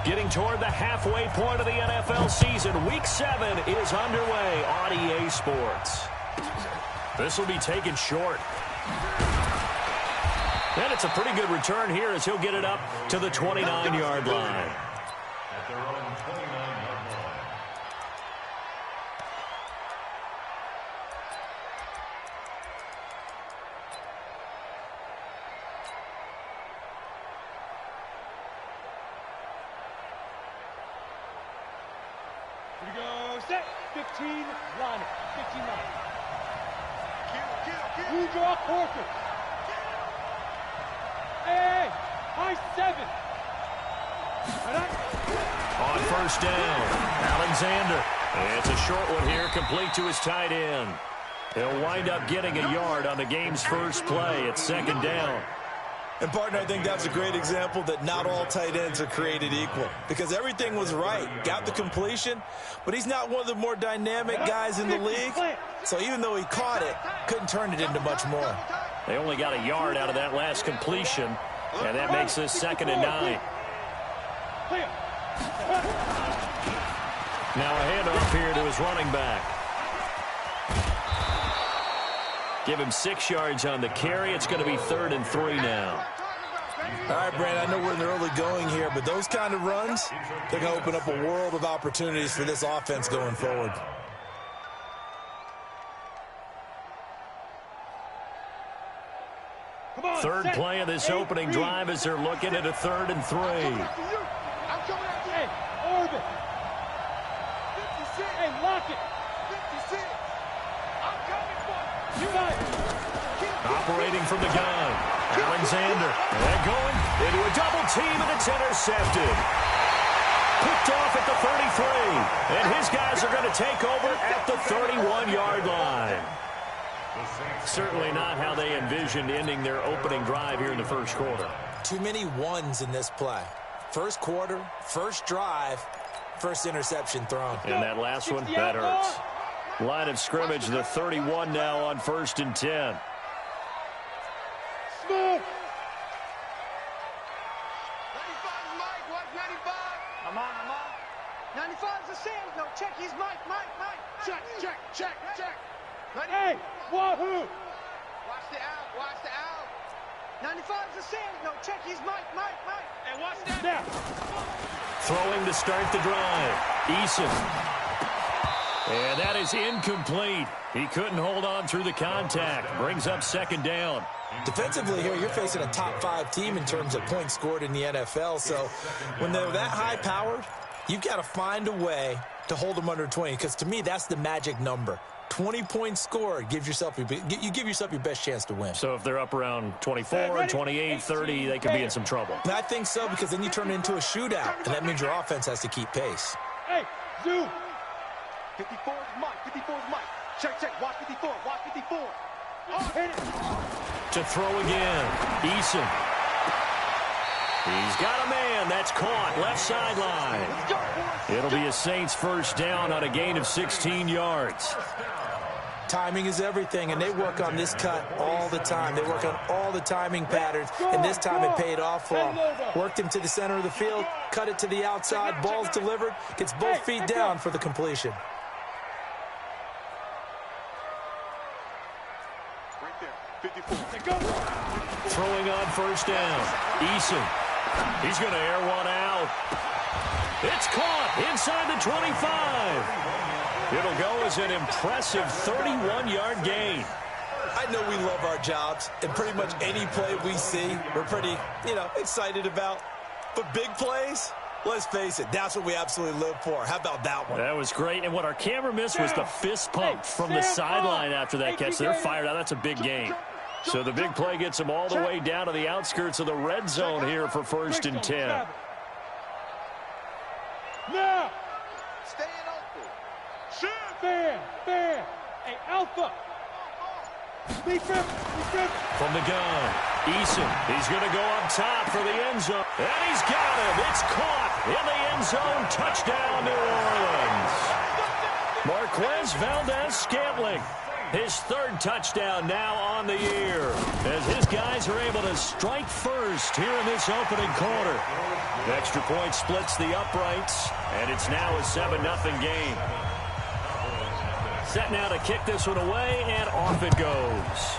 Getting toward the halfway point of the NFL season. Week 7 is underway on EA Sports. This will be taken short. And it's a pretty good return here as he'll get it up to the 29-yard line. At their own 29-yard line. Here we go, set, 15, line, 15, line. You draw quarter. Hey, high 7. On first down, Alexander. It's a short one here, complete to his tight end. He'll wind up getting a yard on the game's first play. It's second down. And, partner, I think that's a great example that not all tight ends are created equal. Because everything was right. Got the completion, but he's not one of the more dynamic guys in the league. So even though he caught it, couldn't turn it into much more. They only got a yard out of that last completion, and that makes this 2nd and 9. Now a handoff here to his running back. Give him 6 yards on the carry. It's going to be 3rd and 3 now. All right, Brandon, I know we're in the early going here, but those kind of runs, they're going to open up a world of opportunities for this offense going forward. Third play of this opening drive as they're looking at a 3rd and 3. Hey, orbit. Hey, lock it. Operating from the gun. Alexander. And going into a double team, and it's intercepted. Picked off at the 33. And his guys are going to take over at the 31-yard line. Certainly not how they envisioned ending their opening drive here in the first quarter. Too many ones in this play. First quarter, first drive, first interception thrown. And that last one, that hurts. Line of scrimmage, the 31 now on 1st and 10. Smooth. 95 is a sand. No, check. He's Mike. Check. Hey, wahoo. Watch the out. 95 is a sand. No, check. He's Mike. Hey, watch that. Now. Throwing to start the drive. Eason. And that is incomplete. He couldn't hold on through the contact. Brings up 2nd down. Defensively here, you're facing a top 5 team in terms of points scored in the NFL. So when they're that high-powered, you've got to find a way to hold them under 20. Because to me, that's the magic number. 20 points scored, you give yourself your best chance to win. So if they're up around 24, 28, 30, they could be in some trouble. And I think so, because then you turn it into a shootout, and that means your offense has to keep pace. Hey, zoom. 54 is Mike. Check. Watch 54. Oh, hit it. To throw again. Eason. He's got a man. That's caught. Left sideline. It'll be a Saints first down on a gain of 16 yards. Timing is everything, and they work on this cut all the time. They work on all the timing patterns, and this time it paid off for them. Worked him to the center of the field, cut it to the outside, ball's delivered, gets both feet down for the completion. Throwing on first down. Eason. He's going to air one out. It's caught inside the 25. It'll go as an impressive 31-yard gain. I know we love our jobs, and pretty much any play we see, we're pretty, excited about. But big plays, let's face it, that's what we absolutely live for. How about that one? That was great. And what our camera missed was the fist pump from the sideline after that catch. They're fired out. That's a big gain. So the big play gets them all the way down to the outskirts of the red zone here for 1st and 10. Now. Staying open. Fan. Hey, Alpha. From the gun, Eason. He's going to go up top for the end zone. And he's got him. It's caught in the end zone. Touchdown, New Orleans. Marquez Valdez-Scantling. His 3rd touchdown now on the year as his guys are able to strike first here in this opening quarter. Extra point splits the uprights, and it's now a 7-0 game. Set now to kick this one away, and off it goes.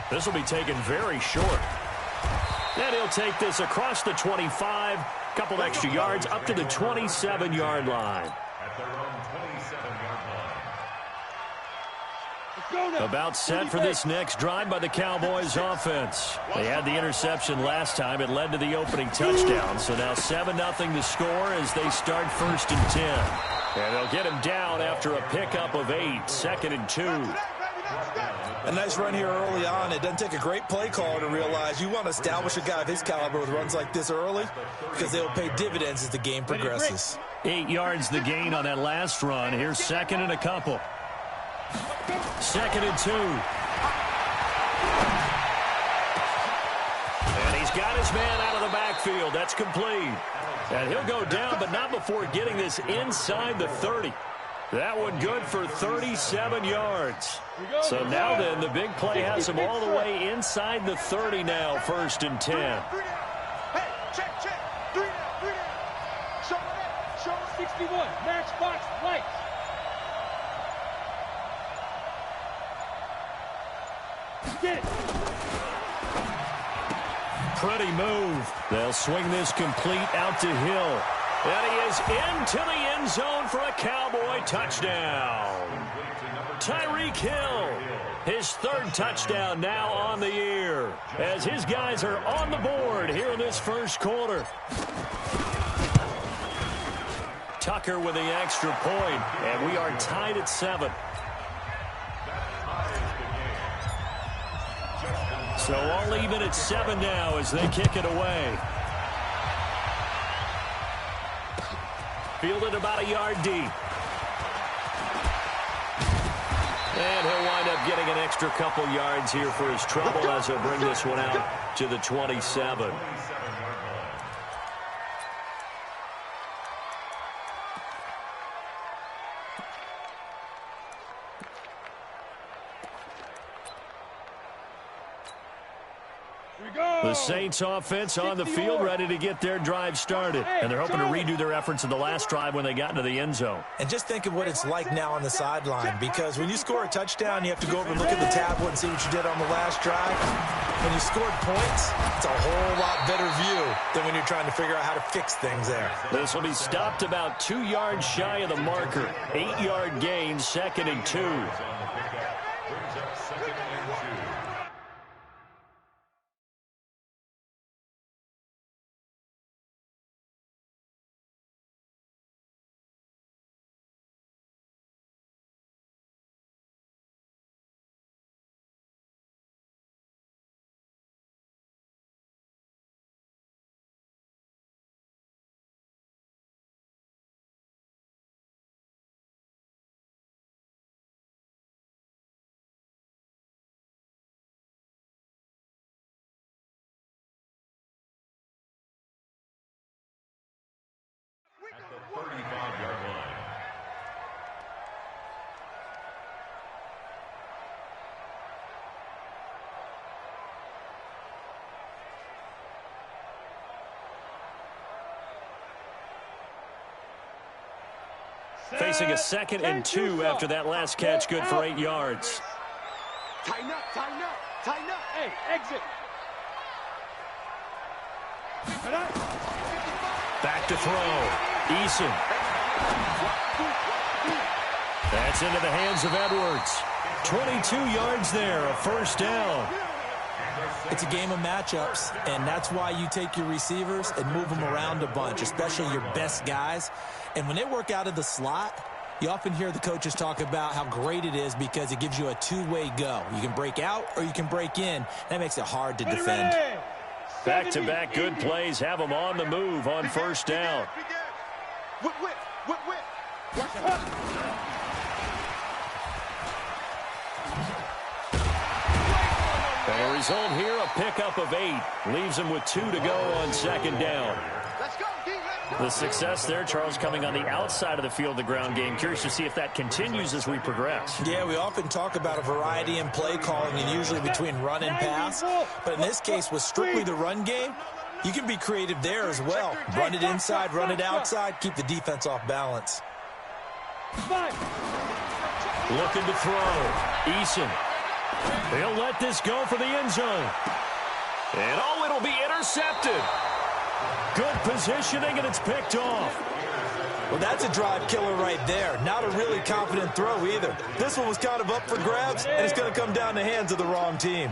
This will be taken very short. And he'll take this across the 25, couple extra yards up to the 27-yard line. At their own 27-yard line. About set for this next drive by the Cowboys offense. They had the interception last time. It led to the opening touchdown. So now 7-0 to score as they start 1st and 10. And they'll get him down after a pickup of 8, 2nd and 2. A nice run here early on. It doesn't take a great play caller to realize you want to establish a guy of his caliber with runs like this early because they will pay dividends as the game progresses. 8 yards the gain on that last run. Here's 2nd and a couple. 2nd and 2. And he's got his man out of the backfield. That's complete. And he'll go down, but not before getting this inside the 30. That one good for 37 yards. So now then, the big play has him all the way inside the 30 now, 1st and 10. Hey, check. 3 down. Show it. 61, matchbox lights. Get it. Pretty move. They'll swing this complete out to Hill. And he is into the end zone for a Cowboy touchdown. Tyreek Hill, his 3rd touchdown now on the year, as his guys are on the board here in this 1st quarter. Tucker with the extra point, and we are tied at 7. So all even at 7 now as they kick it away. Fielded about a yard deep. And he'll wind up getting an extra couple yards here for his trouble as he'll bring this one out to the 27. The Saints offense on the field ready to get their drive started. And they're hoping to redo their efforts in the last drive when they got into the end zone. And just think of what it's like now on the sideline, because when you score a touchdown, you have to go over and look at the tablet and see what you did on the last drive. When you scored points, it's a whole lot better view than when you're trying to figure out how to fix things there. This will be stopped about 2 yards shy of the marker. 8-yard gain, 2nd and 2. At the 35-yard line. Facing a 2nd and 2 after that last catch, good for 8 yards. Tighten up. Hey, exit. Back to throw. Eason. That's into the hands of Edwards. 22 yards there, a 1st down. It's a game of matchups, and that's why you take your receivers and move them around a bunch, especially your best guys. And when they work out of the slot, you often hear the coaches talk about how great it is because it gives you a two-way go. You can break out or you can break in. That makes it hard to defend. Back-to-back good plays have them on the move on 1st down. Whip. Watch the And a result here, a pickup of 8. Leaves them with 2 to go on 2nd down. Let's go, D. The success there, Charles, coming on the outside of the field, the ground game. Curious to see if that continues as we progress. Yeah, we often talk about a variety in play calling and usually between run and pass. But in this case, with strictly the run game, you can be creative there as well. Run it inside, run it outside, keep the defense off balance. Looking to throw. Eason. He'll let this go for the end zone. And oh, it'll be intercepted. Good positioning, and it's picked off. Well, that's a drive killer right there. Not a really confident throw either. This one was kind of up for grabs, and it's going to come down the hands of the wrong team.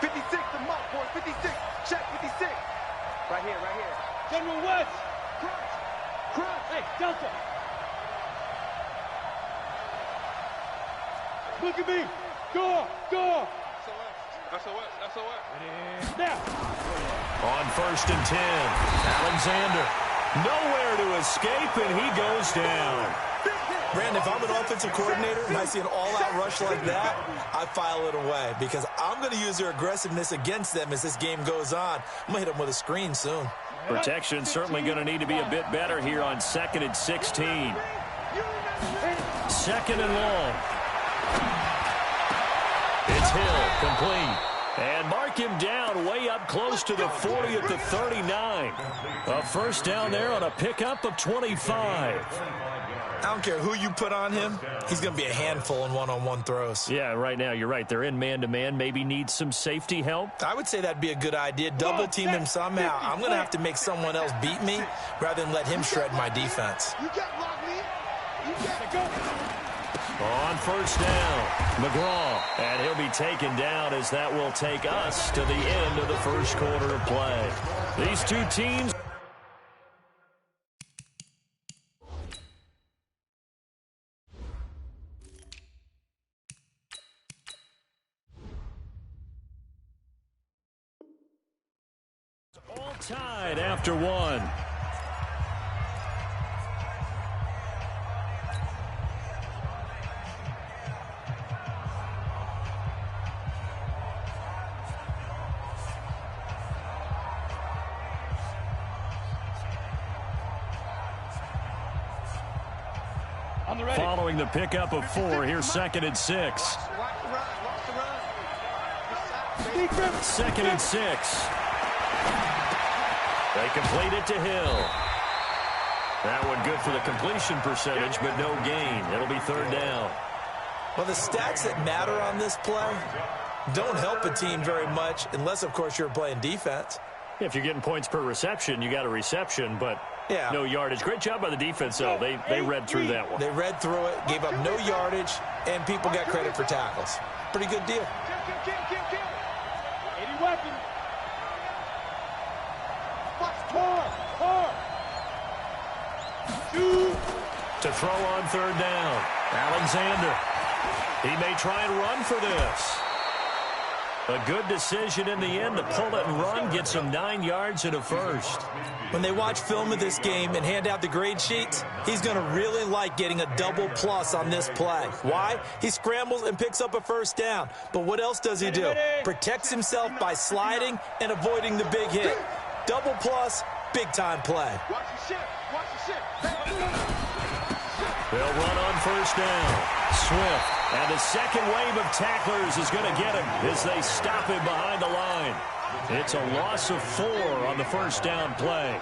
56, the mark, boys. 56. Check 56. Right here, right here. General West. Crunch. Hey, Delta. Look at me. Go. SOS. Now. On 1st and 10, Alexander. Nowhere to escape, and he goes down. Brandon, if I'm an offensive coordinator and I see an all-out rush like that, I file it away because I'm going to use their aggressiveness against them as this game goes on. I'm going to hit them with a screen soon. Protection certainly going to need to be a bit better here on 2nd and 16. 2nd and long. It's Hill, complete. And mark him down way up close to the 40 at the 39. A first down there on a pickup of 25. I don't care who you put on him. He's going to be a handful in one-on-one throws. Yeah, right now you're right. They're in man-to-man. Maybe need some safety help. I would say that'd be a good idea. Double team him somehow. I'm going to have to make someone else beat me rather than let him shred my defense. You got lock me. You got to go. On 1st down, McGraw, and he'll be taken down as that will take us to the end of the 1st quarter of play. These two teams. All tied after one. Following the pickup of 4, here's 2nd and 6. 2nd and 6. They complete it to Hill. That one good for the completion percentage, but no gain. It'll be 3rd down. Well, the stats that matter on this play don't help a team very much unless, of course, you're playing defense. If you're getting points per reception, you got a reception, but yeah, no yardage. Great job by the defense, though. They read through that one. They read through it, gave up no yardage, and people got credit for tackles. Pretty good deal. Kill. 80 weapons. Hard. 2. To throw on 3rd down. Alexander. He may try and run for this. A good decision in the end to pull it and run, gets him 9 yards and a first. When they watch film of this game and hand out the grade sheets, he's going to really like getting a double plus on this play. Why? He scrambles and picks up a first down. But what else does he do? Protects himself by sliding and avoiding the big hit. Double plus, big-time play. Watch the ship. They'll run on 1st down. Swift. And the second wave of tacklers is going to get him as they stop him behind the line. It's a loss of 4 on the 1st down play.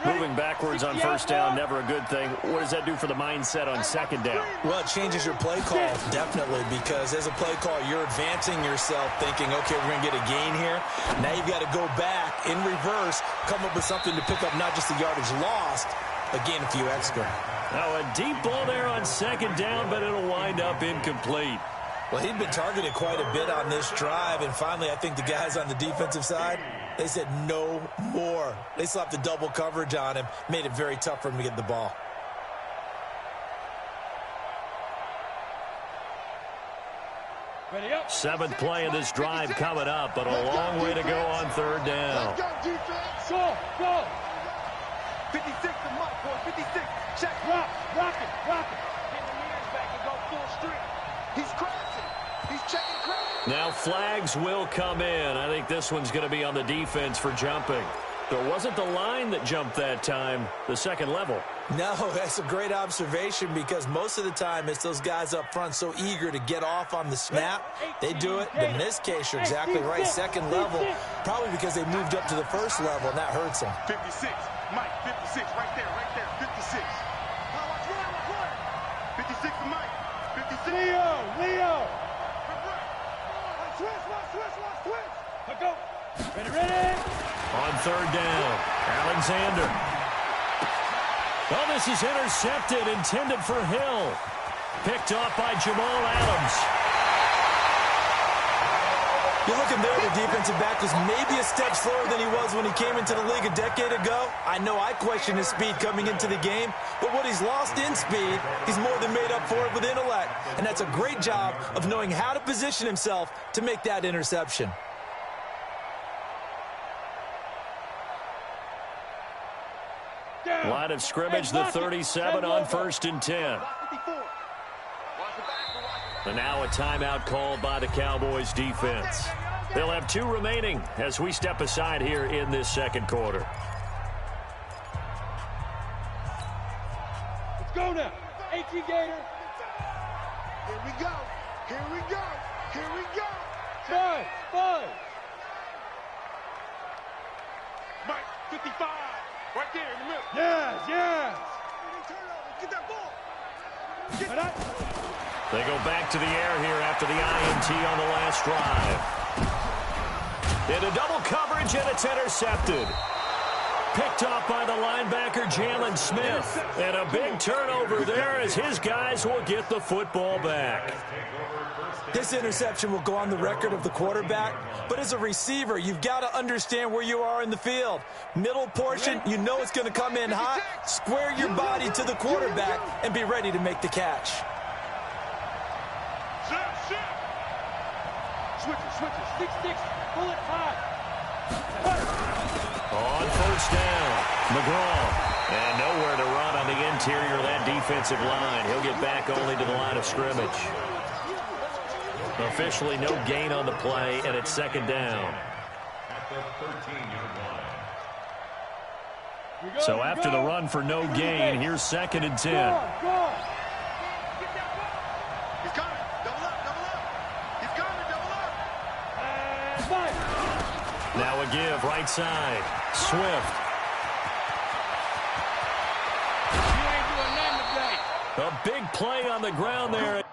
Moving backwards on 1st down, never a good thing. What does that do for the mindset on 2nd down? Well, it changes your play call, definitely, because as a play call, you're advancing yourself thinking, okay, we're going to get a gain here. Now you've got to go back in reverse, come up with something to pick up not just the yardage lost, but gain a few extra. Now a deep ball there on 2nd down, but it'll wind up incomplete. Well, he'd been targeted quite a bit on this drive, and finally I think the guys on the defensive side, they said no more. They slapped the double coverage on him, made it very tough for him to get the ball. Ready up. 7th play of this drive coming up, but a long way to go on 3rd down. Let's go, defense. Go. 56, the mark, boy. 56. Check. Rock it. Get the ears back and go full strength. He's crashing. He's checking crash. Now flags will come in. I think this one's going to be on the defense for jumping. So it wasn't the line that jumped that time, the second level. No, that's a great observation because most of the time it's those guys up front so eager to get off on the snap. They do it, but in this case, you're exactly right. Second level, probably because they moved up to the first level, and that hurts them. 56, Mike, 56, right there, 56. 56 to Mike, 56. Leo. Switch. Go. Ready. On third down, Alexander. Well, this is intercepted, intended for Hill. Picked off by Jamal Adams. You're looking there, the defensive back was maybe a step slower than he was when he came into the league a decade ago. I know I questioned his speed coming into the game, but what he's lost in speed, he's more than made up for it with intellect. And that's a great job of knowing how to position himself to make that interception. Line of scrimmage, the 37 on 1st and 10. And now a timeout called by the Cowboys defense. They'll have 2 remaining as we step aside here in this second quarter. Let's go now. 18 Gator. Here we go. Five. Mike, 55. Right there in the middle. Yes. Get that ball. They go back to the air here after the INT on the last drive. Into double coverage, and it's intercepted. Picked off by the linebacker, Jalen Smith. And a big turnover there as his guys will get the football back. This interception will go on the record of the quarterback, but as a receiver, you've got to understand where you are in the field. Middle portion, you know it's going to come in hot. Square your body to the quarterback and be ready to make the catch. Switches. 6-6. Pull it high. On first down, McGraw. And nowhere to run on the interior of that defensive line. He'll get back only to the line of scrimmage. Officially no gain on the play, and it's second down. At the 13-yard line. So after the run for no gain, here's 2nd and 10. Go. He's coming. Double up. He's coming. Double up. Now a give, right side. Swift. You ain't doing nothing today. A big play on the ground there.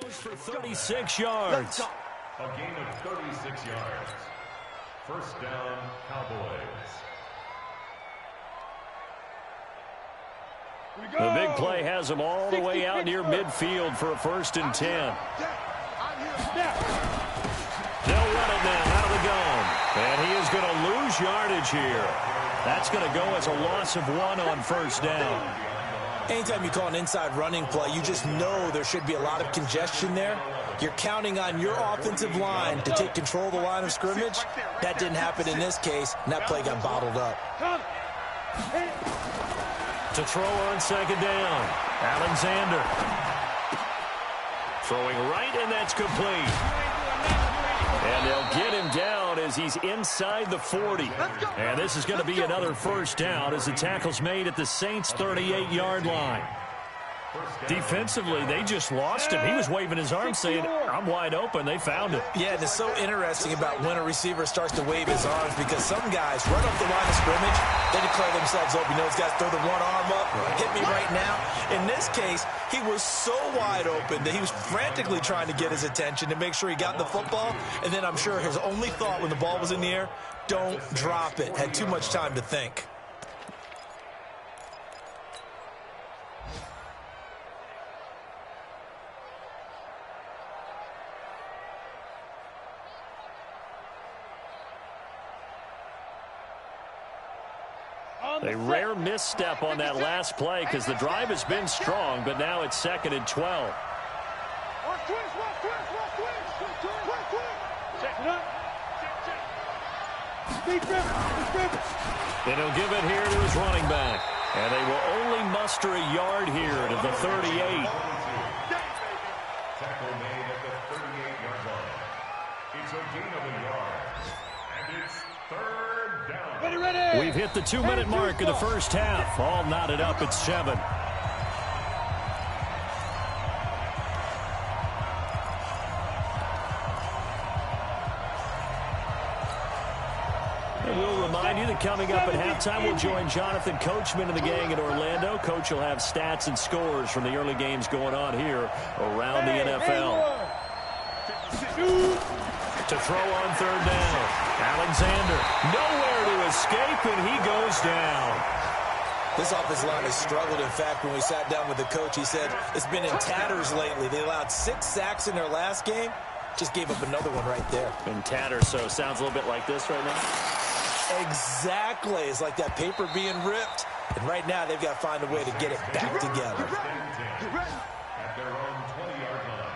Goes for 36 yards. A gain of 36 yards. First down, Cowboys. The big play has him all the way out near midfield for a 1st and 10. They'll run it now out of the gun. And he is going to lose yardage here. That's going to go as a loss of 1 on 1st down. Anytime you call an inside running play, you just know there should be a lot of congestion there. You're counting on your offensive line to take control of the line of scrimmage. That didn't happen in this case, and that play got bottled up. To throw on 2nd down, Alexander. Throwing right, and that's complete. And they'll get him down as he's inside the 40. And this is going to be another 1st down as the tackle's made at the Saints' 38-yard line. Defensively, they just lost him. He was waving his arms saying, I'm wide open. They found it. Yeah, and it's so interesting about when a receiver starts to wave his arms because some guys run up the line of scrimmage, they declare themselves open. You know, those guys throw the one arm up, hit me right now. In this case, he was so wide open that he was frantically trying to get his attention to make sure he got the football. And then I'm sure his only thought when the ball was in the air, don't drop it. Had too much time to think. A rare misstep on that last play because the drive has been strong, but now it's 2nd and 12. And he'll give it here to his running back. And they will only muster a yard here to the 38. Tackle made at the 38-yard line. It's a gain of a yard. And it's third down. Ready. We've hit the 2-minute mark of the first half. All knotted up at 7. We'll remind you that coming up at halftime, we'll join Jonathan Coachman and the gang in Orlando. Coach will have stats and scores from the early games going on here around the NFL. To throw on third down. Alexander, nowhere to escape, and he goes down. This offensive line has struggled. In fact, when we sat down with the coach, he said it's been in tatters lately. They allowed 6 sacks in their last game. Just gave up another one right there. In tatters, so sounds a little bit like this right now. Exactly. It's like that paper being ripped. And right now, they've got to find a way to get it back together. At their own 20-yard line.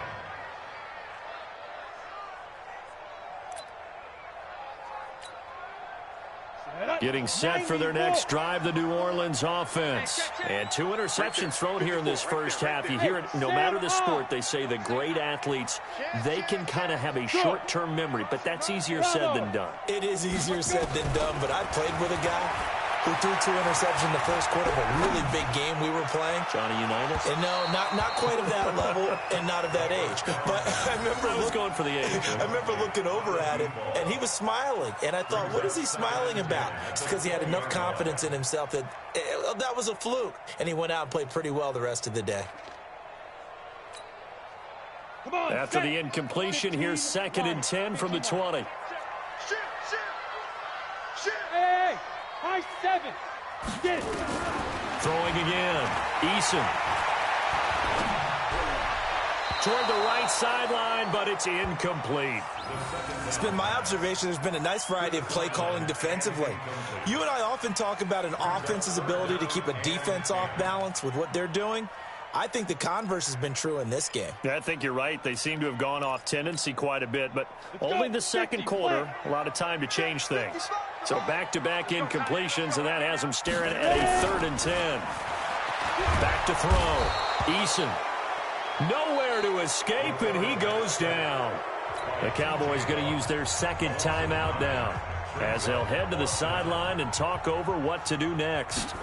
Getting set for their next drive, the New Orleans offense. And 2 interceptions thrown here in this first half. You hear it, no matter the sport, they say the great athletes, they can kind of have a short-term memory, but that's easier said than done. It is easier said than done, but I played with a guy who threw 2 interceptions in the first quarter of a really big game we were playing. Johnny Unitas? And no, not quite of that level and not of that age. But I remember going for the age. I remember looking over at him, and he was smiling. And I thought, what is he smiling about? It's because he had enough confidence in himself that that was a fluke. And he went out and played pretty well the rest of the day. After the incompletion, here's 2nd and 10 from the 20. Hey, high 7. Get it. Throwing again. Eason. Toward the right sideline, but it's incomplete. It's been my observation there's been a nice variety of play calling defensively. You and I often talk about an offense's ability to keep a defense off balance with what they're doing. I think the converse has been true in this game. Yeah, I think you're right. They seem to have gone off tendency quite a bit, but only the second quarter, a lot of time to change things. So back-to-back incompletions, and that has them staring at a 3rd and 10. Back to throw. Eason. Nowhere to escape, and he goes down. The Cowboys going to use their 2nd timeout now as they'll head to the sideline and talk over what to do next.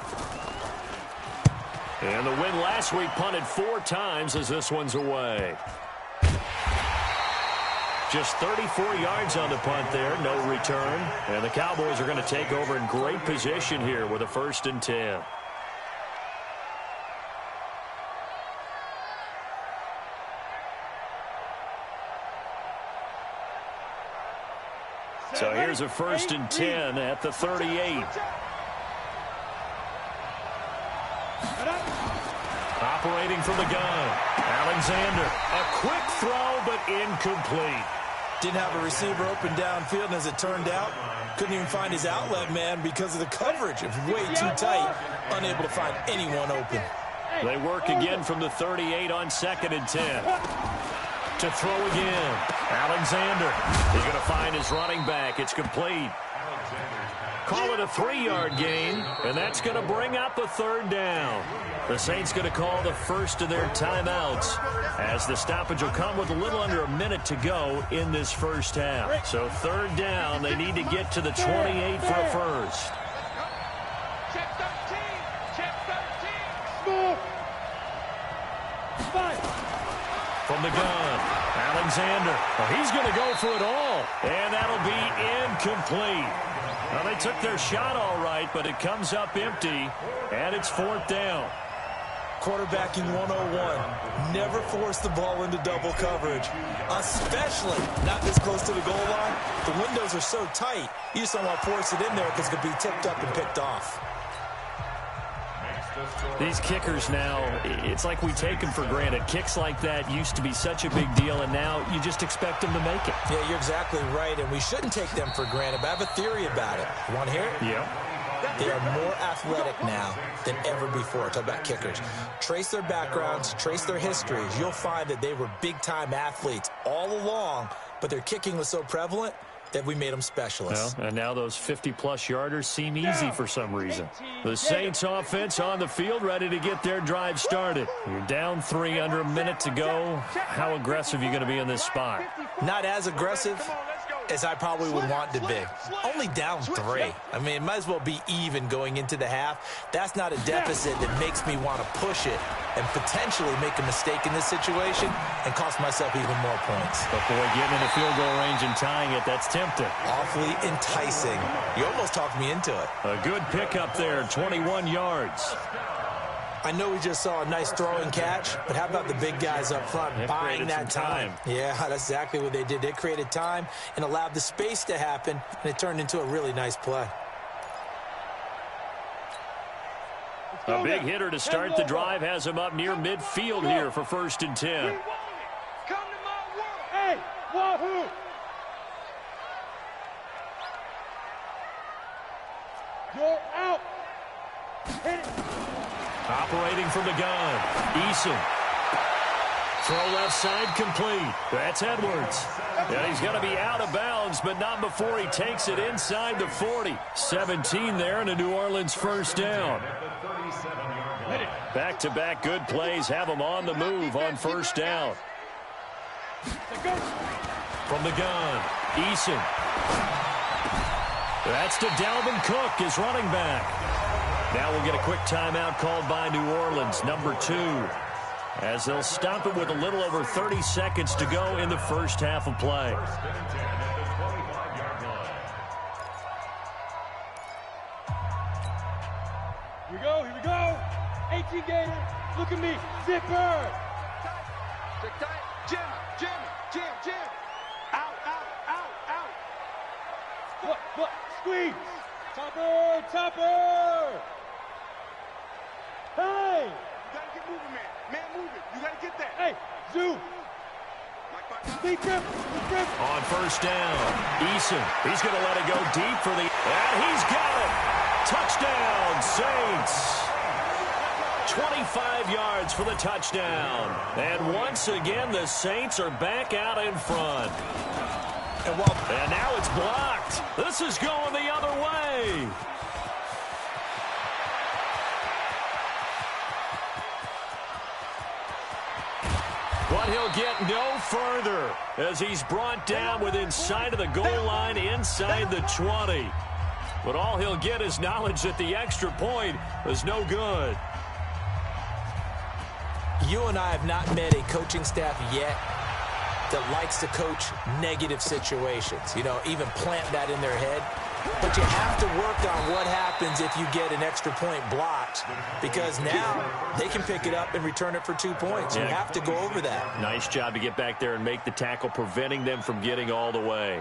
And the win last week punted 4 times as this one's away. Just 34 yards on the punt there, no return. And the Cowboys are going to take over in great position here with a 1st and 10. So here's a 1st and 10 at the 38. Operating from the gun, Alexander. A quick throw, but incomplete. Didn't have a receiver open downfield, and as it turned out, couldn't even find his outlet man because of the coverage. It was way too tight, unable to find anyone open. They work again from the 38 on 2nd and 10. To throw again. Alexander. He's going to find his running back. It's complete. Call it a 3-yard gain, and that's going to bring up a 3rd down. The Saints going to call the first of their timeouts as the stoppage will come with a little under a minute to go in this first half. So 3rd down, they need to get to the 28 for a first. Check 13. Check 13. Score. 5. From the gun, Alexander. Well, he's going to go for it all, and that'll be incomplete. Well, they took their shot all right, but it comes up empty, and it's 4th down. Quarterbacking 101. Never force the ball into double coverage, especially not this close to the goal line. The windows are so tight, you just don't want to force it in there because it could be tipped up and picked off. These kickers now, it's like we take them for granted. Kicks like that used to be such a big deal, and now you just expect them to make it. Yeah, you're exactly right, and we shouldn't take them for granted, but I have a theory about it. You want to hear it? Yeah. They are more athletic now than ever before. Talk about kickers. Trace their backgrounds, trace their histories. You'll find that they were big-time athletes all along, but their kicking was so prevalent that we made them specialists. Well, and now those 50-plus yarders seem easy for some reason. The Saints offense on the field, ready to get their drive started. You're down 3, under a minute to go. How aggressive are you going to be in this spot? Not as aggressive as I probably would want to be. Only down 3. I mean, it might as well be even going into the half. That's not a deficit that makes me want to push it and potentially make a mistake in this situation and cost myself even more points. But boy, getting in the field goal range and tying it, that's tempting. Awfully enticing. You almost talked me into it. A good pickup there, 21 yards. I know we just saw a nice throwing catch, but how about the big guys up front buying that time? Yeah, that's exactly what they did. They created time and allowed the space to happen, and it turned into a really nice play. A big hitter to start the drive has him up near midfield here for 1st and 10. Come to my world. Hey, wahoo! You're out. Hit it. Operating from the gun, Eason. Throw left side complete. That's Edwards. And he's going to be out of bounds, but not before he takes it inside the 40. 17 there and a New Orleans first down. Back-to-back good plays have him on the move on first down. From the gun, Eason. That's to Dalvin Cook, his running back. Now we'll get a quick timeout called by New Orleans, number 2, as they'll stop it with a little over 30 seconds to go in the first half of play. Here we go, here we go. 18 Gator, look at me, zipper. Stick tight. Jim. Out. Look, squeeze. Topper. Hey. You gotta get moving, man. Man, moving. You gotta get that. Hey, zoom. Speed trip. On first down, Eason. He's going to let it go deep for the... And he's got it. Touchdown, Saints. 25 yards for the touchdown. And once again, the Saints are back out in front. And now it's blocked. This is going the other way. But he'll get no further as he's brought down within sight of the goal line inside the 20. But all he'll get is knowledge that the extra point was no good. You and I have not met a coaching staff yet that likes to coach negative situations. You know, even plant that in their head. But you have to work on what happens if you get an extra point blocked, because now they can pick it up and return it for 2 points. You have to go over that. Nice job to get back there and make the tackle, preventing them from getting all the way.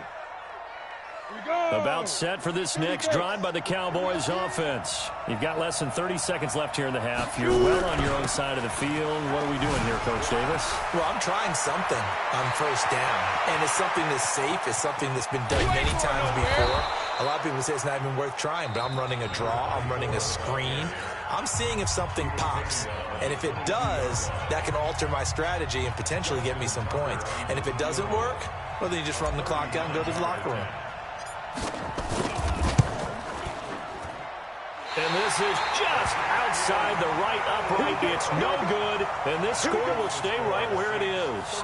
About set for this next drive by the Cowboys offense. You've got less than 30 seconds left here in the half. You're well on your own side of the field. What are we doing here, Coach Davis? Well, I'm trying something on first down, and it's something that's safe. It's something that's been done many times before. A lot of people say it's not even worth trying, but I'm running a draw. I'm running a screen. I'm seeing if something pops. And if it does, that can alter my strategy and potentially get me some points. And if it doesn't work, well, then you just run the clock out and go to the locker room. And this is just outside the right upright. It's no good, and this score will stay right where it is.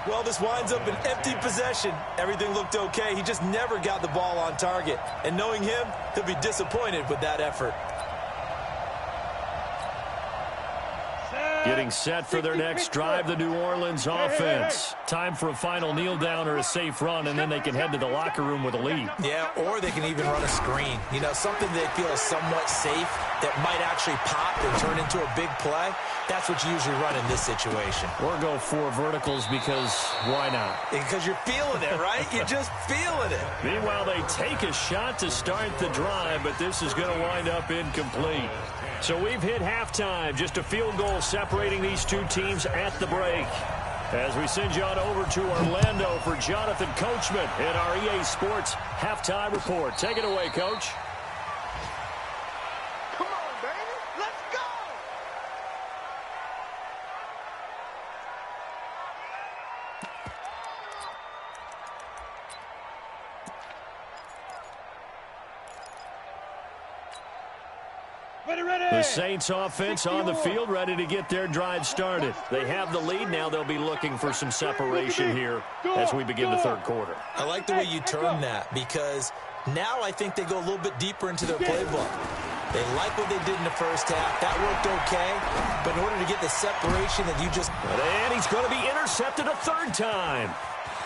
Well, this winds up an empty possession. Everything looked okay. He just never got the ball on target. And knowing him, he'll be disappointed with that effort. Getting set for their next drive, the New Orleans offense. Time for a final kneel down or a safe run, and then they can head to the locker room with a lead. Yeah, or they can even run a screen. You know, something they feel is somewhat safe that might actually pop and turn into a big play. That's what you usually run in this situation. Or go 4 verticals because why not? Because you're feeling it, right? You're just feeling it. Meanwhile, they take a shot to start the drive, but this is going to wind up incomplete. So we've hit halftime, just a field goal separating these two teams at the break. As we send you on over to Orlando for Jonathan Coachman in our EA Sports Halftime Report. Take it away, Coach. The Saints offense on the field, ready to get their drive started. They have the lead. Now they'll be looking for some separation here as we begin the third quarter. I like the way you turn that, because now I think they go a little bit deeper into their playbook. They like what they did in the first half. That worked okay. But in order to get the separation that you just... And he's going to be intercepted a third time.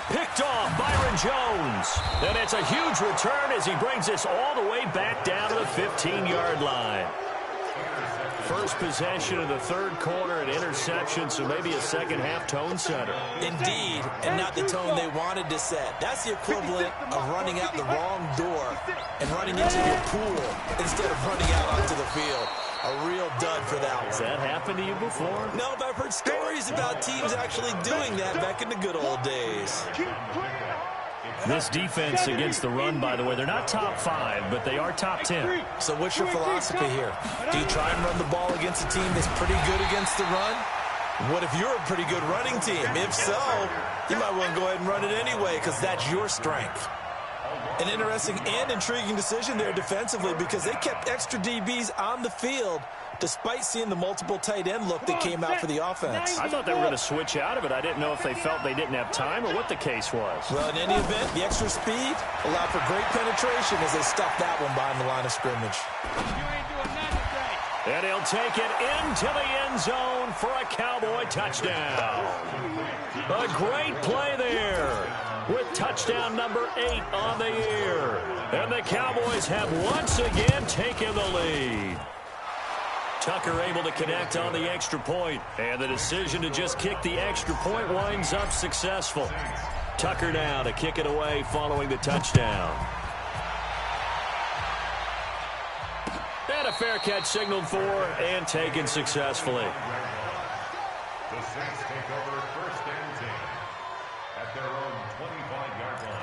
Picked off Byron Jones. And it's a huge return as he brings this all the way back down to the 15-yard line. First possession of the third quarter, an interception, so maybe a second-half tone setter. Indeed, and not the tone they wanted to set. That's the equivalent of running out the wrong door and running into your pool instead of running out onto the field. A real dud for that one. Has that happened to you before? No, but I've heard stories about teams actually doing that back in the good old days. This defense against the run, by the way, they're not top 5, but they are top 10. So what's your philosophy here? Do you try and run the ball against a team that's pretty good against the run? What if you're a pretty good running team? If so, you might want to go ahead and run it anyway, because that's your strength. An interesting and intriguing decision there defensively, because they kept extra DBs on the field despite seeing the multiple tight end look that came out for the offense. I thought they were going to switch out of it. I didn't know if they felt they didn't have time or what the case was. Well, in any event, the extra speed allowed for great penetration as they stuffed that one behind the line of scrimmage. And he'll take it into the end zone for a Cowboy touchdown. A great play there with touchdown number 8 on the year. And the Cowboys have once again taken the lead. Tucker able to connect on the extra point, and the decision to just kick the extra point winds up successful. Tucker now to kick it away following the touchdown. And a fair catch signaled for and taken successfully. The Saints take over first and 10 at their own 25-yard line.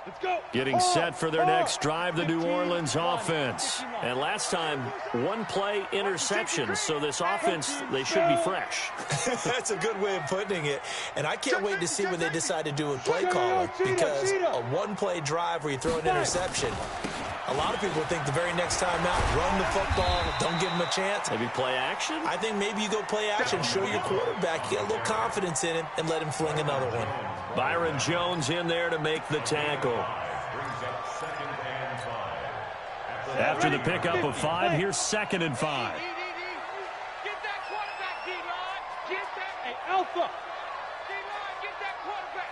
Let's go. Getting set for their next drive, the New Orleans offense. And last time, one play interception, so this offense, they should be fresh. That's a good way of putting it. And I can't wait to see what they decide to do with play calling, because a one-play drive where you throw an interception, a lot of people think the very next time out, run the football, don't give them a chance. Maybe play action? I think maybe you go play action, show your quarterback, you get a little confidence in him, and let him fling another one. Byron Jones in there to make the tackle. After the pickup of 5, here's 2nd and 5. Get that quarterback, D-line. Get that. Hey, Alpha. D-line, get that quarterback.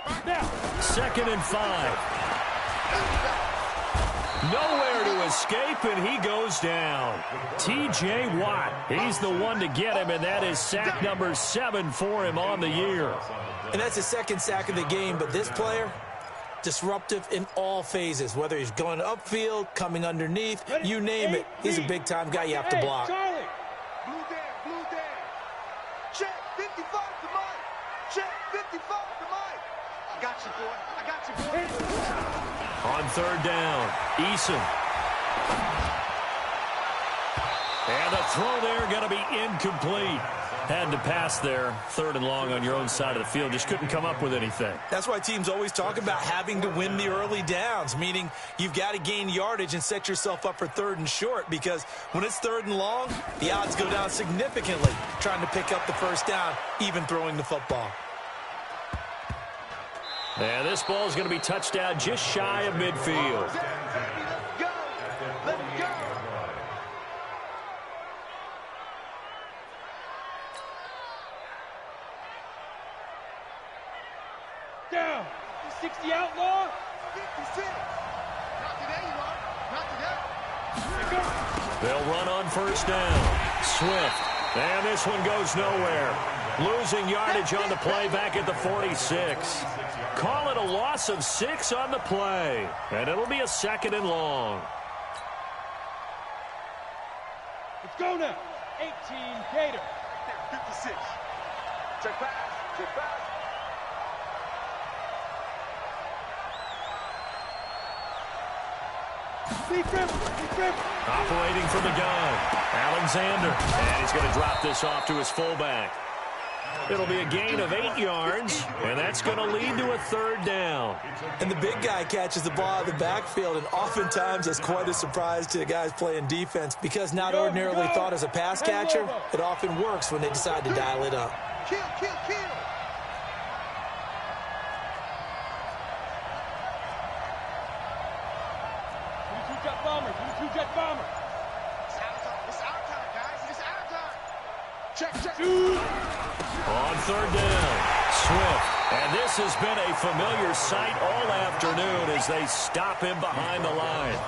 Right now. 2nd and 5. Nowhere to escape, and he goes down. T.J. Watt, he's the one to get him, and that is sack number 7 for him on the year. And that's his second sack of the game, but this player, disruptive in all phases, whether he's going upfield, coming underneath, you name it. He's a big-time guy you have to block. Charlie. Blue down. Check 55 to Mike. Check 55 to Mike. I got you, boy. I got you, boy. On 3rd down, Eason. And the throw there going to be incomplete. Had to pass there, 3rd and long on your own side of the field. Just couldn't come up with anything. That's why teams always talk about having to win the early downs, meaning you've got to gain yardage and set yourself up for 3rd and short, because when it's 3rd and long, the odds go down significantly trying to pick up the first down, even throwing the football. And this ball is going to be touched down just shy of midfield. Go. Let's go. Down. 60 outlaw. 56. Not today, you are. Not today. They'll run on 1st down. Swift. And this one goes nowhere. Losing yardage on the play back at the 46. Call it a loss of 6 on the play. And it'll be a 2nd and long. Let's go now. 18 Gator. 56. Check pass. Check pass. Operating from the gun, Alexander. And he's going to drop this off to his fullback. It'll be a gain of 8 yards, and that's going to lead to a 3rd down. And the big guy catches the ball out of the backfield, and oftentimes it's quite a surprise to the guys playing defense because not ordinarily thought as a pass catcher, it often works when they decide to dial it up. Kill, kill, kill. Jet bomber. Jet bomber. It's our time, guys. It's our time. Check, check. On 3rd down, Swift. And this has been a familiar sight all afternoon as they stop him behind the line.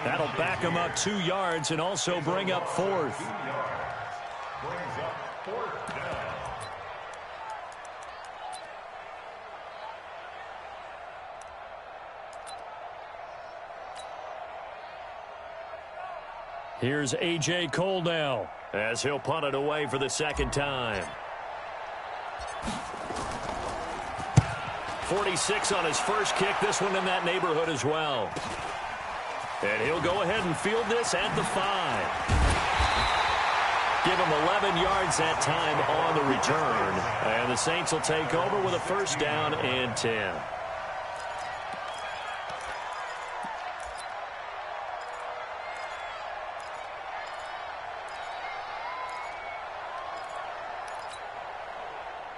That'll back him up 2 yards and also bring up 4th. Brings up 4th down. Here's A.J. Cole now as he'll punt it away for the 2nd time. 46 on his first kick. This one in that neighborhood as well. And he'll go ahead and field this at the 5. Give him 11 yards that time on the return. And the Saints will take over with a 1st down and 10.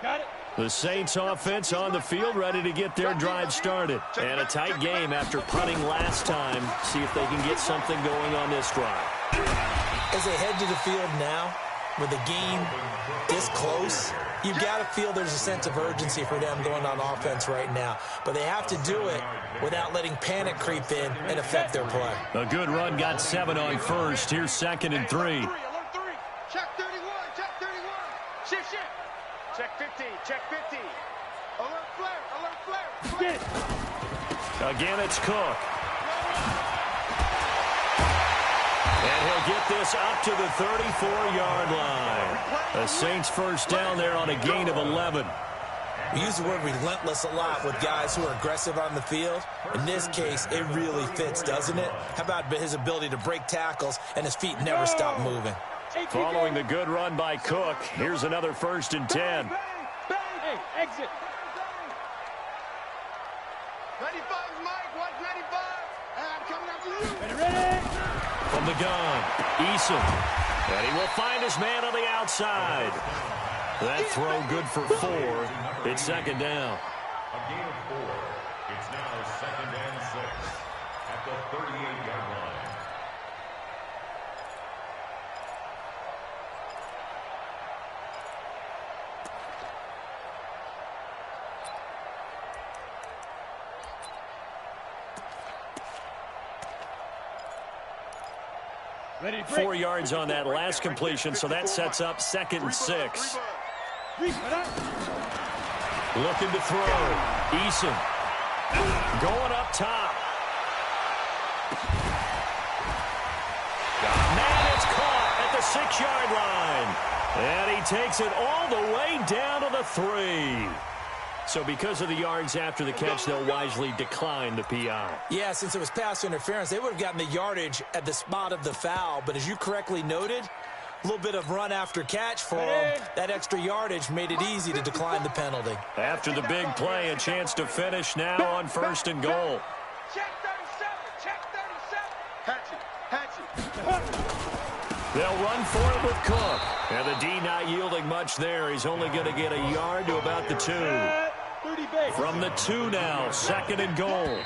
Got it. The Saints offense on the field, ready to get their drive started. And a tight game after punting last time. See if they can get something going on this drive. As they head to the field now, with the game this close, you've got to feel there's a sense of urgency for them going on offense right now. But they have to do it without letting panic creep in and affect their play. A good run, got 7 on first. Here's 2nd and 3. Alert 3. Check 31. Check 31. Shift, shift. Check 50. Check 50. Alert flare. Alert flare. Get it. Again, it's Cook. And he'll get this up to the 34-yard line. The Saints 1st down there on a gain of 11. We use the word relentless a lot with guys who are aggressive on the field. In this case, it really fits, doesn't it? How about his ability to break tackles and his feet never stop moving? Following the good run by Cook, here's another 1st and 10. Hey, exit. 95, Mike. Watch 95. And I'm coming after you. Ready. From the gun, Eason. And he will find his man on the outside. That throw good for 4. It's 2nd down. A gain of 4. It's now 2nd and 6 at the 38-yard line. Ready. 4 yards on that last completion, so that sets up 2nd and 6. Looking to throw. Eason. Going up top. Man, it's caught at the 6-yard line. And he takes it all the way down to the 3. So because of the yards after the catch, they'll wisely decline the PI. Yeah, since it was pass interference, they would have gotten the yardage at the spot of the foul. But as you correctly noted, a little bit of run after catch for them. That extra yardage made it easy to decline the penalty. After the big play, a chance to finish now on 1st and goal. Check 37. Check 37. Hatchet. They'll run for it with Cook. And the D not yielding much there. He's only going to get a yard to about the 2. From the 2 now, 2nd and goal.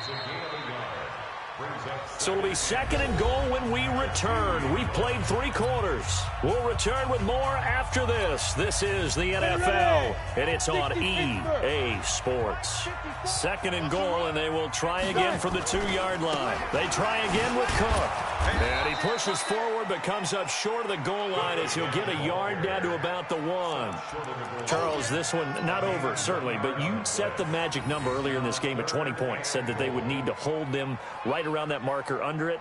So it'll be 2nd and goal when we return. We've played 3 quarters. We'll return with more after this. This is the NFL, and it's on EA Sports. 2nd and goal, and they will try again from the 2-yard line. They try again with Cook. And he pushes forward but comes up short of the goal line as he'll get a yard down to about the 1. Charles, this one not over, certainly, but you set the magic number earlier in this game at 20 points. Said that they would need to hold them right around that marker under it.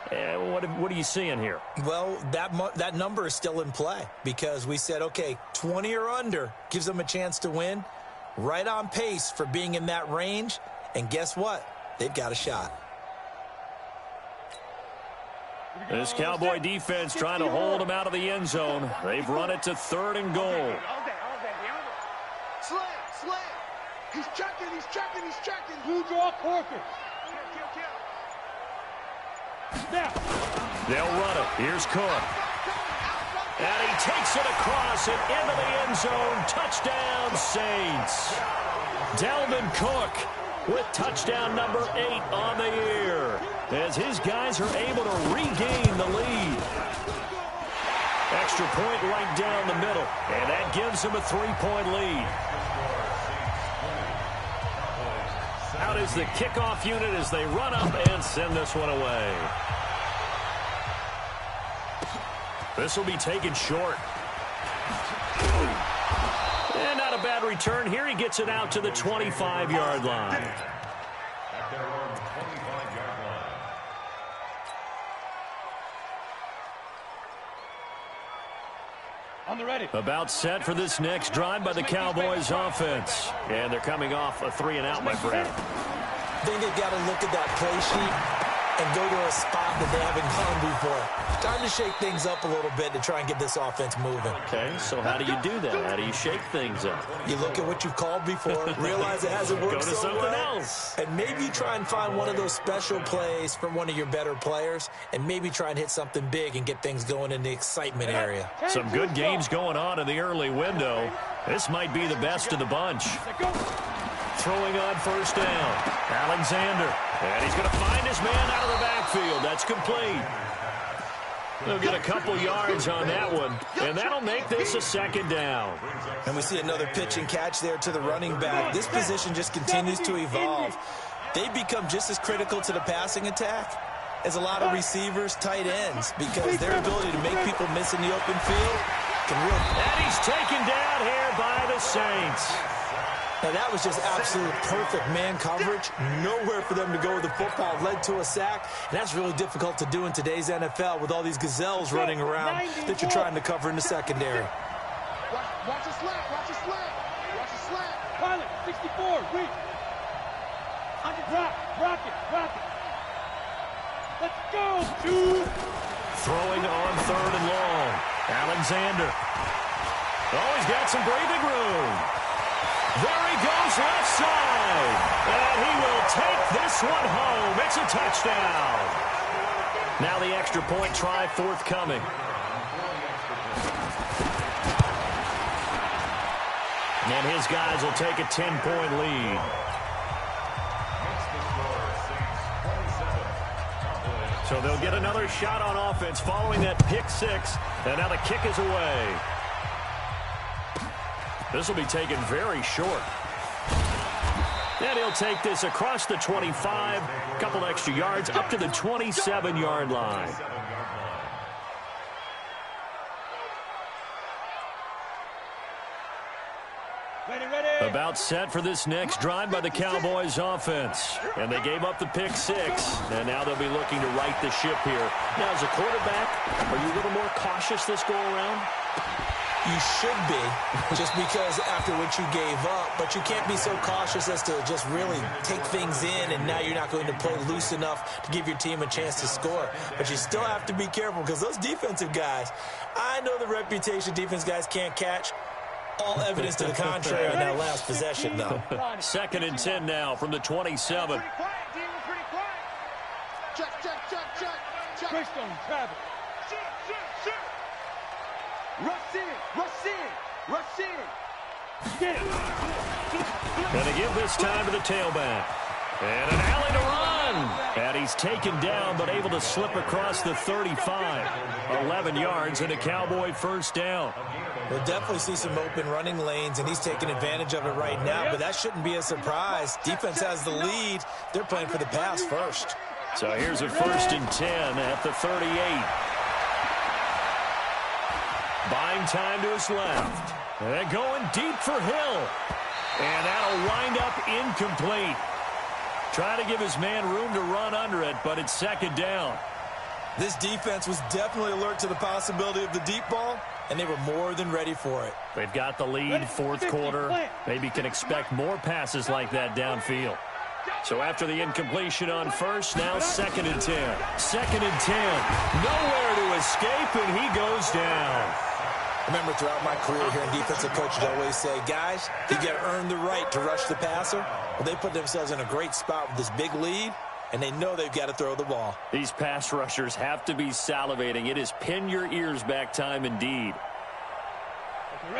What are you seeing here? Well, that number is still in play because we said, okay, 20 or under gives them a chance to win. Right on pace for being in that range. And guess what? They've got a shot. This Cowboy defense trying to hold them out of the end zone. They've run it to 3rd and goal. Slam. He's checking. Blue draw quarter. Now. They'll run it. Here's Cook. And he takes it across and into the end zone. Touchdown, Saints. Dalvin Cook with touchdown number 8 on the year as his guys are able to regain the lead. Extra point right down the middle, and that gives him a 3-point lead. Out is the kickoff unit as they run up and send this one away. This will be taken short. And not a bad return here. He gets it out to the 25-yard line. At their own 25-yard line. On the ready. About set for this next drive by the Cowboys offense. And they're coming off a 3-and-out, my friend. I think they've got to look at that play sheet and go to a spot that they haven't gone before. Time to shake things up a little bit to try and get this offense moving. Okay, so how do you do that? How do you shake things up? You look at what you've called before, realize it hasn't worked Go to so something well, else. and maybe try and find one of those special plays from one of your better players, and maybe try and hit something big and get things going in the excitement area. Some good games going on in the early window. This might be the best of the bunch. Throwing on first down. Alexander. And he's going to find his man out of the backfield. That's complete. They'll get a couple yards on that one, and that'll make this a 2nd down. And we see another pitch and catch there to the running back. This position just continues to evolve. They become just as critical to the passing attack as a lot of receivers, tight ends, because their ability to make people miss in the open field can really... And he's taken down here by the Saints. Now, that was just absolute perfect man coverage. Nowhere for them to go with the football. Led to a sack. And that's really difficult to do in today's NFL with all these gazelles running around that you're trying to cover in the secondary. Watch the slant. Pilot, 64, weak. Rock it. Let's go, dude. Throwing on 3rd and long. Alexander. Oh, he's got some breathing room. There he goes left side. And he will take this one home. It's a touchdown. Now the extra point try forthcoming. And his guys will take a 10-point lead. So they'll get another shot on offense following that pick 6. And now the kick is away. This will be taken very short. And he'll take this across the 25. A couple extra yards up to the 27-yard line. Ready. About set for this next drive by the Cowboys offense. And they gave up the pick 6. And now they'll be looking to right the ship here. Now, as a quarterback, are you a little more cautious this go-around? You should be, just because after what you gave up, but you can't be so cautious as to just really take things in, and now you're not going to play loose enough to give your team a chance to score. But you still have to be careful, because those defensive guys, I know the reputation defense guys can't catch. All evidence to the contrary on that last possession, though. 2nd and 10 now from the 27. Pretty quiet. Check. Christian Travis. Rush in. Get it. Going to give this time to the tailback. And an alley to run. And he's taken down, but able to slip across the 35. 11 yards and a Cowboy first down. We'll definitely see some open running lanes, and he's taking advantage of it right now, but that shouldn't be a surprise. Defense has the lead. They're playing for the pass first. So here's a 1st and 10 at the 38. Buying time to his left. And going deep for Hill. And that'll wind up incomplete. Trying to give his man room to run under it, but it's 2nd down. This defense was definitely alert to the possibility of the deep ball, and they were more than ready for it. They've got the lead, 4th quarter. Maybe can expect more passes like that downfield. So after the incompletion on first, now 2nd and 10. 2nd and 10. Nowhere to escape, and he goes down. Remember, throughout my career here in defensive coaches always say, guys, you got to earn the right to rush the passer. Well, they put themselves in a great spot with this big lead, and they know they've got to throw the ball. These pass rushers have to be salivating. It is pin your ears back time indeed.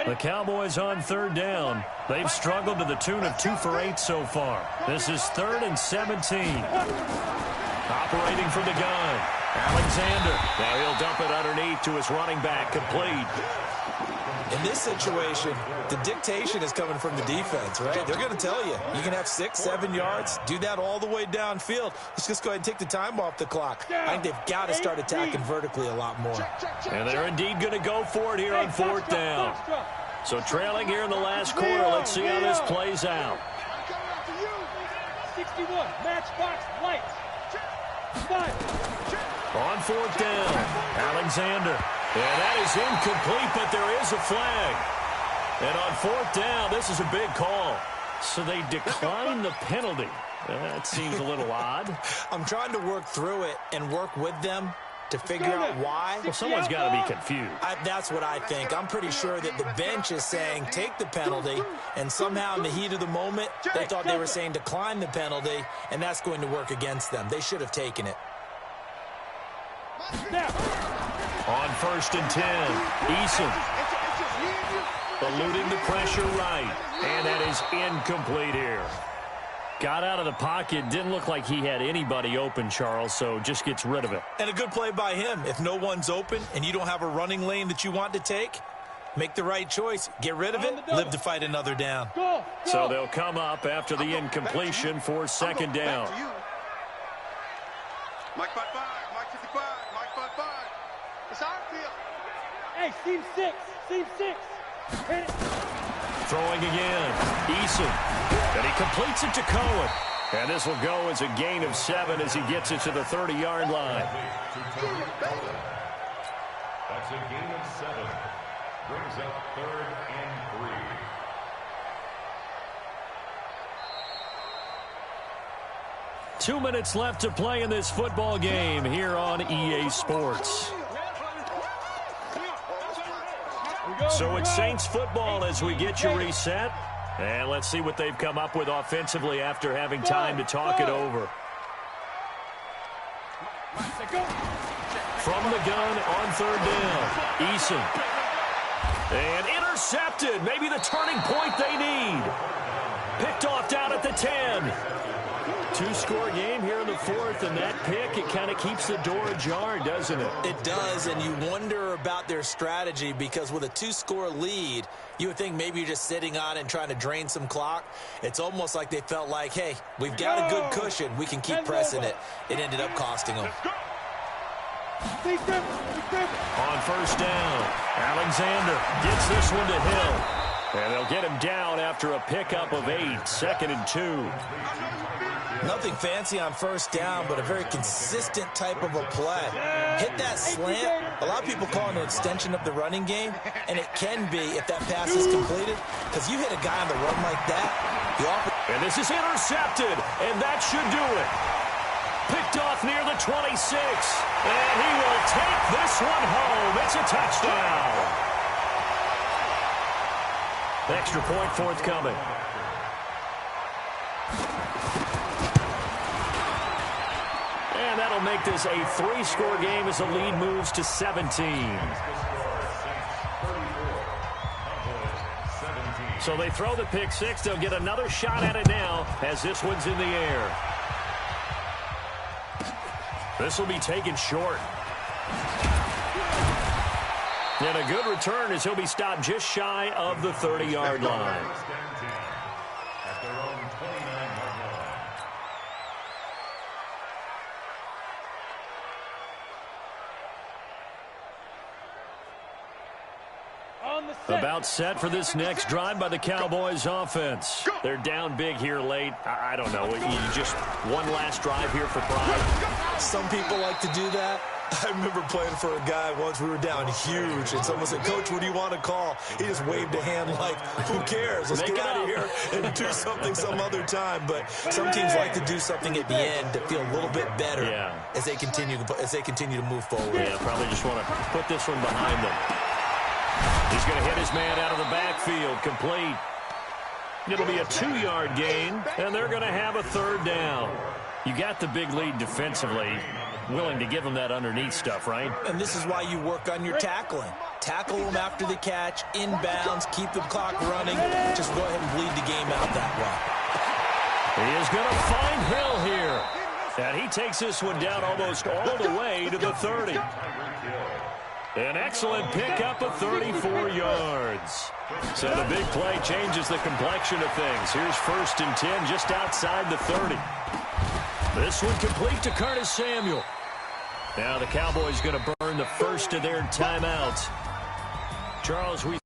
The Cowboys on third down. They've struggled to the tune of 2 for 8 so far. This is 3rd and 17. Operating from the gun, Alexander. Now he'll dump it underneath to his running back, complete. In this situation, the dictation is coming from the defense, right? They're going to tell you, you can have 6, 7 yards, do that all the way downfield. Let's just go ahead and take the time off the clock. I think they've got to start attacking vertically a lot more. And they're indeed going to go for it here on 4th down. So trailing here in the last quarter, let's see how this plays out. 61, matchbox lights. On 4th down, Alexander. And that is incomplete, but there is a flag. And on 4th down, this is a big call. So they decline the penalty. That seems a little odd. I'm trying to work through it and work with them to figure out why. Well, someone's got to be confused. That's what I think. I'm pretty sure that the bench is saying take the penalty, and somehow in the heat of the moment, they thought they were saying decline the penalty, and that's going to work against them. They should have taken it. On 1st and 10, Eason eluding the pressure right, and that is incomplete here. Got out of the pocket, didn't look like he had anybody open, Charles, so just gets rid of it. And a good play by him. If no one's open and you don't have a running lane that you want to take, make the right choice. Get rid of it, live to fight another down. So they'll come up after the incompletion for 2nd down. Mike 5-5, Mike 55, Mike 5-5. It's our field. Hey, seam 6, seam 6. Hit it. Throwing again, Eason. And he completes it to Cohen. And this will go as a gain of 7 as he gets it to the 30-yard line. That's a gain of 7. Brings up 3rd and 3. 2 minutes left to play in this football game here on EA Sports. So it's Saints football as we get you reset. And let's see what they've come up with offensively after having time to talk it over. From the gun on 3rd down, Eason. And intercepted. Maybe the turning point they need. Picked off down at the 10. 2-score game here in the 4th, and that pick, it kind of keeps the door ajar, doesn't it? It does, and you wonder about their strategy because with a 2-score lead, you would think maybe you're just sitting on and trying to drain some clock. It's almost like they felt like, hey, we've got a good cushion. We can keep pressing it. It ended up costing them. On 1st down, Alexander gets this one to Hill. And they'll get him down after a pickup of 8, 2nd and 2. Nothing fancy on 1st down, but a very consistent type of a play. Hit that slant. A lot of people call it an extension of the running game, and it can be if that pass is completed, because you hit a guy on the run like that. And this is intercepted, and that should do it. Picked off near the 26, and he will take this one home. It's a touchdown. Extra point forthcoming. And that'll make this a 3-score game as the lead moves to 17. So they throw the pick 6. They'll get another shot at it now as this one's in the air. This will be taken short. And a good return as he'll be stopped just shy of the 30-yard line. About set for this next drive by the Cowboys offense. They're down big here late. I don't know. You just one last drive here for pride. Some people like to do that. I remember playing for a guy once. We were down huge, and someone said, "Coach, what do you want to call?" He just waved a hand like, "Who cares? Let's get out of here and do something some other time." But some teams like to do something at the end to feel a little bit better as they continue to move forward. Yeah, probably just want to put this one behind them. He's going to hit his man out of the backfield, complete. It'll be a 2-yard gain, and they're going to have a third down. You got the big lead defensively. Willing to give them that underneath stuff, right? And this is why you work on your tackling. Tackle them after the catch, inbounds, keep the clock running. Just go ahead and bleed the game out that way. He is going to find Hill here. And he takes this one down almost all the way to the 30. An excellent pickup of 34 yards. So the big play changes the complexion of things. Here's 1st and 10 just outside the 30. This one complete to Curtis Samuel. Now the Cowboys going to burn the first of their timeouts. Charles, we